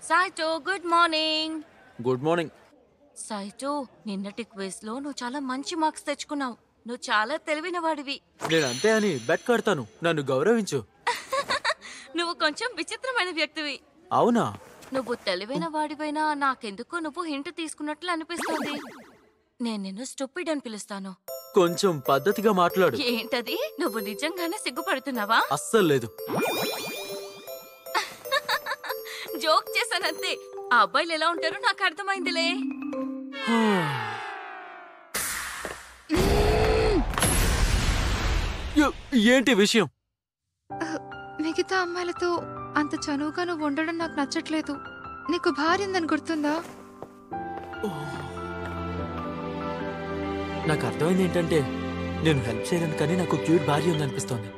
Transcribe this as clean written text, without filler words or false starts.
సాయితో good morning. Good morning. సాయితో నిన్నటి quiz లో నువ్వు చాలా మంచి మార్క్స్ తెచ్చుకున్నావు. నువ్వు చాలా తెలివైన వాడివి. నేను అంతే అని బెట్ కడతాను. నన్ను గౌరవించు. నువ్వు కొంచెం విచిత్రమైన వ్యక్తివి. అవునా? నువ్వు తెలివైన వాడివైనా నాకెందుకో నువ్వు హింట్ తీసుకున్నట్లు అనిపిస్తుంది. నేను నిన్ను స్టూపిడ్ అని పిలుస్తాను. కొంచెం పద్ధతిగా మాట్లాడు. ఏంటది? నువ్వు నిజంగానే సిగ్గుపడుతున్నావా? అస్సలు లేదు. జోక్ చేశానంతే. ఆ అబ్బాయిలు ఎలా ఉంటారో నాకు అర్థమైందిలే. ఏంటి విషయం? మిగతా అమ్మాయిలతో అంత చనువుగా నువ్వు ఉండడం నాకు నచ్చట్లేదు. నీకు భార్య ఉందని గుర్తుందా? నాకు అర్థమైంది ఏంటంటే నేను హెల్ప్ చేయలేను, కానీ నాకు క్యూట్ భార్య ఉందనిపిస్తోంది.